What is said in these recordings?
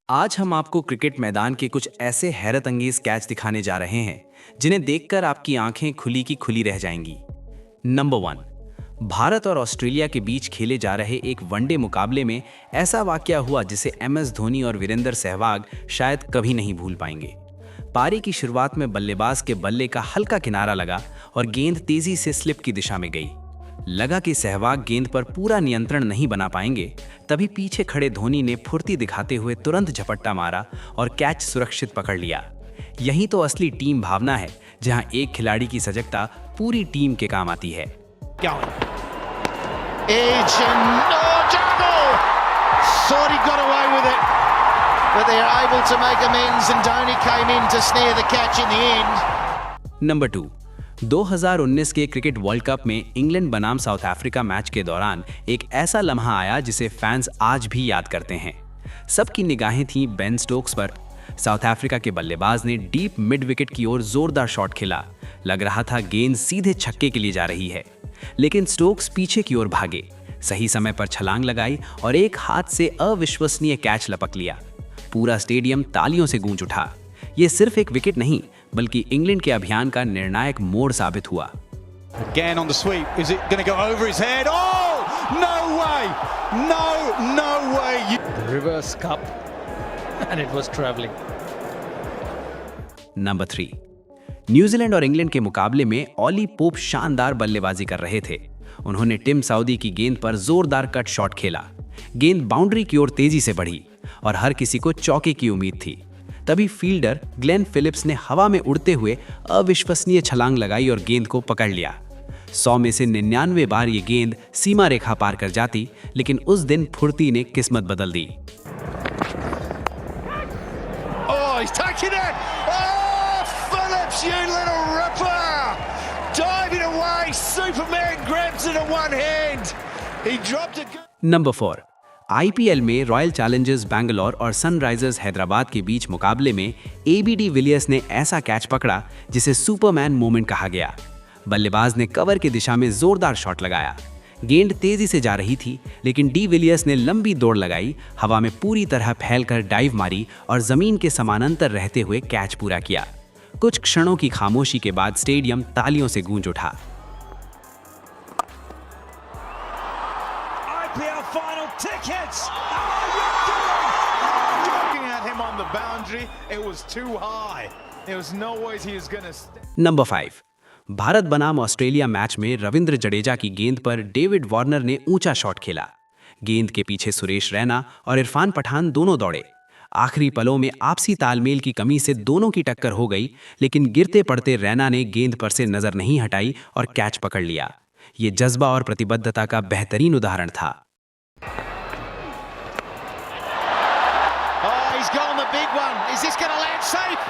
आज हम आपको क्रिकेट मैदान के कुछ ऐसे हैरत अंगेज कैच दिखाने जा रहे हैं जिन्हें देखकर आपकी आंखें खुली की खुली रह जाएंगी। नंबर 1, भारत और ऑस्ट्रेलिया के बीच खेले जा रहे एक वनडे मुकाबले में ऐसा वाकया हुआ जिसे MS धोनी और वीरेंद्र सहवाग शायद कभी नहीं भूल पाएंगे। पारी की शुरुआत में बल्लेबाज के बल्ले का हल्का किनारा लगा और गेंद तेजी से स्लिप की दिशा में गई। लगा कि सहवाग गेंद पर पूरा नियंत्रण नहीं बना पाएंगे, तभी पीछे खड़े धोनी ने फुर्ती दिखाते हुए तुरंत झपट्टा मारा और कैच सुरक्षित पकड़ लिया। यही तो असली टीम भावना है, जहां एक खिलाड़ी की सजगता पूरी टीम के काम आती है। नंबर 2, 2019 के क्रिकेट वर्ल्ड कप में इंग्लैंड बनाम साउथ अफ्रीका मैच के दौरान एक ऐसा लम्हा आया जिसे फैंस आज भी याद करते हैं। सबकी निगाहें थीं बेन स्टोक्स पर। साउथ अफ्रीका के बल्लेबाज ने डीप मिड विकेट की ओर जोरदार शॉट खेला। लग रहा था गेंद सीधे छक्के के लिए जा रही है, लेकिन स्टोक्स पीछे की ओर भागे, सही समय पर छलांग लगाई और एक हाथ से अविश्वसनीय कैच लपक लिया। पूरा स्टेडियम तालियों से गूंज उठा। ये सिर्फ एक विकेट नहीं, बल्कि इंग्लैंड के अभियान का निर्णायक मोड़ साबित हुआ। Again on the sweep. Is it going to go over his head? Oh! No way! No way! Reverse cup and it was traveling. Number 3, New Zealand और इंग्लैंड के मुकाबले में ऑली पोप शानदार बल्लेबाजी कर रहे थे। उन्होंने टिम साउदी की गेंद पर जोरदार कट शॉट खेला। गेंद बाउंड्री की ओर तेजी से बढ़ी और हर किसी को चौके की उम्मीद थी। तभी फील्डर ग्लेन फिलिप्स ने हवा में उड़ते हुए अविश्वसनीय छलांग लगाई और गेंद को पकड़ लिया। 100 में से 99 बार ये गेंद सीमा रेखा पार कर जाती, लेकिन उस दिन फुर्ती ने किस्मत बदल दी। नंबर 4, IPL में रॉयल चैलेंजर्स बैंगलोर और सनराइजर्स हैदराबाद के बीच मुकाबले में ABD विलियर्स ने ऐसा कैच पकड़ा जिसे सुपरमैन मोमेंट कहा गया। बल्लेबाज ने कवर की दिशा में जोरदार शॉट लगाया। गेंद तेजी से जा रही थी, लेकिन डी विलियर्स ने लंबी दौड़ लगाई, हवा में पूरी तरह फैलकर डाइव मारी और जमीन के समानांतर रहते हुए कैच पूरा किया। कुछ क्षणों की खामोशी के बाद स्टेडियम तालियों से गूंज उठा। Tickets! Looking at him on the boundary, it was too high. There was no way he was going to. Number 5, Bharat बनाम ऑस्ट्रेलिया मैच में रविंद्र जडेजा की गेंद पर डेविड वार्नर ने ऊंचा शॉट खेला। गेंद के पीछे सुरेश रैना और इरफान पठान दोनों दौड़े। आखिरी पलों में आपसी तालमेल की कमी से दोनों की टक्कर हो गई, लेकिन गिरते पड़ते रैना ने गेंद पर से नजर नहीं हटाई और कैच पकड़ लिया। ये जज्बा और प्रतिबद्धता का बेहतरीन उदाहरण था। He's got on the big one. Is this going to land safe?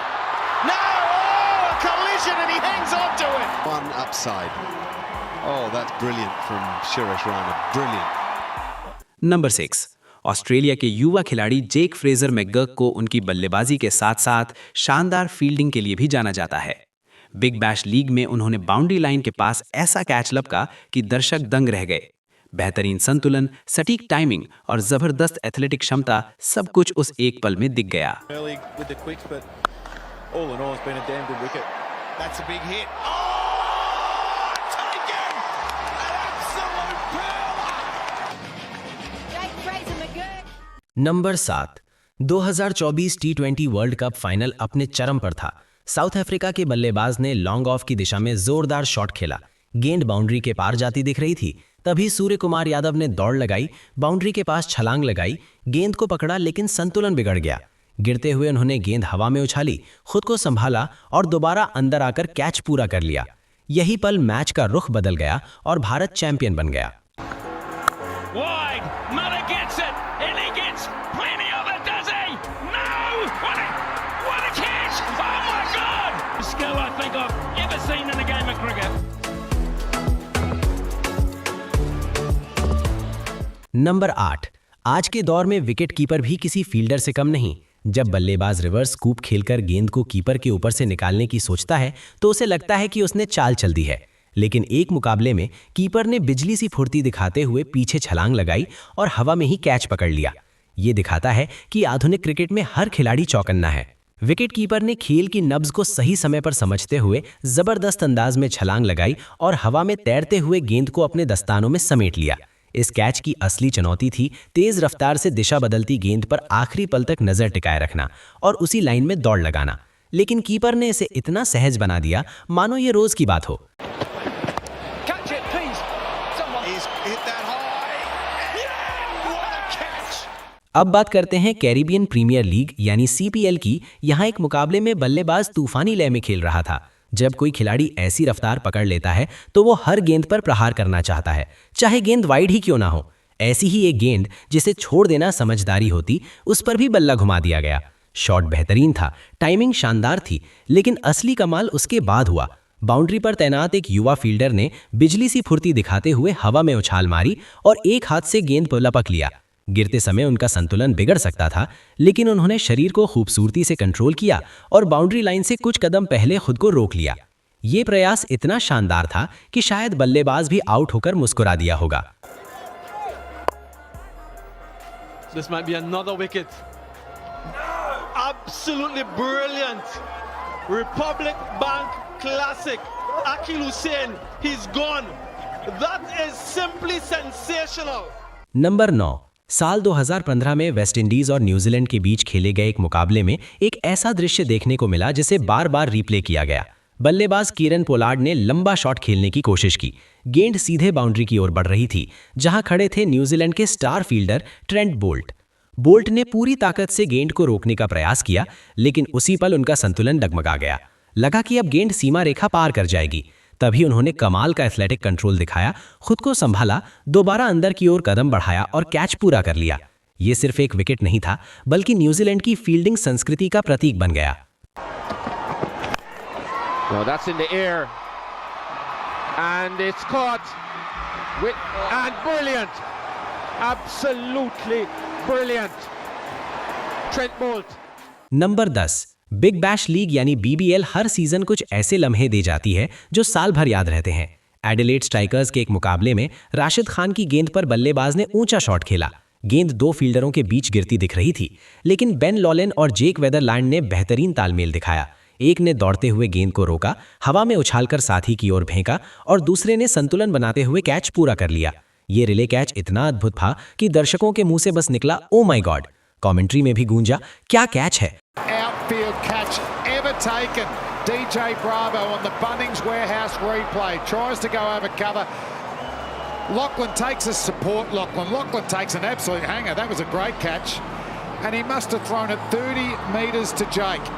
No! Oh, a collision and he hangs on to it. One upside. Oh, that's brilliant from Suresh Raina. Brilliant. Number 6, Australia के युवा खिलाड़ी Jake Fraser McGurk को उनकी बल्लेबाजी के साथ साथ शानदार फील्डिंग के लिए भी जाना जाता है। बिग बैश लीग में उन्होंने बाउंड्री लाइन के पास ऐसा कैच लपका कि दर्शक दंग रह गए। बेहतरीन संतुलन, सटीक टाइमिंग और जबरदस्त एथलेटिक क्षमता सब कुछ उस एक पल में दिख गया। Number 7, 2024 T20 world cup final अपने चरम पर था। साउथ अफ्रीका के बल्लेबाज ने लॉन्ग ऑफ की दिशा में जोरदार शॉट खेला। गेंद बाउंड्री के पार जाती दिख रही थी। तभी सूर्य कुमार यादव ने दौड़ लगाई, बाउंड्री के पास छलांग लगाई, गेंद को पकड़ा, लेकिन संतुलन बिगड़ गया। गिरते हुए उन्होंने गेंद हवा में उछाली, खुद को संभाला और दोबारा अंदर आकर कैच पूरा कर लिया। यही पल मैच का रुख बदल गया और भारत चैंपियन बन गया। नंबर 8, आज के दौर में विकेट कीपर भी किसी फील्डर से कम नहीं। जब बल्लेबाज रिवर्स स्कूप खेलकर गेंद को कीपर के ऊपर से निकालने की सोचता है तो उसे लगता है कि उसने चाल चल दी है, लेकिन एक मुकाबले में कीपर ने बिजली सी फुर्ती दिखाते हुए पीछे छलांग लगाई और हवा में ही कैच पकड़ लिया। ये दिखाता है कि आधुनिक क्रिकेट में हर खिलाड़ी चौकन्ना है। विकेट कीपर ने खेल की नब्ज को सही समय पर समझते हुए जबरदस्त अंदाज में छलांग लगाई और हवा में तैरते हुए गेंद को अपने दस्तानों में समेट लिया। इस कैच की असली चुनौती थी तेज रफ्तार से दिशा बदलती गेंद पर आखिरी पल तक नजर टिकाए रखना और उसी लाइन में दौड़ लगाना। लेकिन कीपर ने इसे इतना सहज बना दिया मानो ये रोज की बात हो। Catch it, please. Someone. He's hit that high. Yeah, what a catch! अब बात करते हैं कैरिबियन प्रीमियर लीग यानी सीपीएल की। यहाँ एक मुकाबले में बल्लेबाज तूफानी लय में खेल रहा था। जब कोई खिलाड़ी ऐसी रफ्तार पकड़ लेता है तो वो हर गेंद पर प्रहार करना चाहता है, चाहे गेंद वाइड ही क्यों ना हो। ऐसी ही एक गेंद जिसे छोड़ देना समझदारी होती, उस पर भी बल्ला घुमा दिया गया। शॉट बेहतरीन था, टाइमिंग शानदार थी, लेकिन असली कमाल उसके बाद हुआ। बाउंड्री पर तैनात एक युवा फील्डर ने बिजली सी फुर्ती दिखाते हुए हवा में उछाल मारी और एक हाथ से गेंद पर लपक लिया। गिरते समय उनका संतुलन बिगड़ सकता था, लेकिन उन्होंने शरीर को खूबसूरती से कंट्रोल किया और बाउंड्री लाइन से कुछ कदम पहले खुद को रोक लिया। ये प्रयास इतना शानदार था कि शायद बल्लेबाज भी आउट होकर मुस्कुरा दिया होगा। This might be another wicket. Absolutely brilliant. Republic Bank classic. Akhil Hussain, he's gone. That is simply sensational. Number 9। साल 2015 में वेस्टइंडीज और न्यूजीलैंड के बीच खेले गए एक मुकाबले में एक ऐसा दृश्य देखने को मिला जिसे बार बार रिप्ले किया गया। बल्लेबाज कीरन पोलार्ड ने लंबा शॉट खेलने की कोशिश की। गेंद सीधे बाउंड्री की ओर बढ़ रही थी, जहां खड़े थे न्यूजीलैंड के star fielder Trent Boult. Bolt ने पूरी ताकत से गेंद को रोकने का प्रयास किया, लेकिन उसी पल उनका संतुलन डगमगा गया। लगा कि अब गेंद सीमा रेखा पार कर जाएगी। तभी उन्होंने कमाल का एथलेटिक कंट्रोल दिखाया, खुद को संभाला, दोबारा अंदर की ओर कदम बढ़ाया और कैच पूरा कर लिया। ये सिर्फ एक विकेट नहीं था, बल्कि न्यूजीलैंड की फील्डिंग संस्कृति का प्रतीक बन गया। No, that's in the air. And it's caught. And brilliant. Absolutely brilliant. Trent Boult. Number 10। Big bash league यानी बीबीएल हर सीजन कुछ ऐसे लम्हे दे जाती है जो साल भर याद रहते हैं। एडिलेड स्ट्राइकर्स के एक मुकाबले में राशिद खान की गेंद पर बल्लेबाज ने ऊंचा शॉट खेला। गेंद दो फील्डरों के बीच गिरती दिख रही थी, लेकिन बेन लॉलेन और जेक वेदरलैंड ने बेहतरीन तालमेल दिखाया। एक ने दौड़ते हुए गेंद को रोका, हवा में उछालकर साथी की ओर फेंका और दूसरे ने संतुलन बनाते हुए कैच पूरा कर लिया। ये रिले कैच इतना अद्भुत था कि दर्शकों के मुंह से बस निकला, ओ माय गॉड। कमेंट्री में भी गूंजा, क्या कैच है। Outfield catch ever taken. DJ Bravo on the Bunnings Warehouse replay tries to go over cover. Lachlan takes a support. Lachlan takes an absolute hanger. That was a great catch, and he must have thrown it 30 metres to Jake.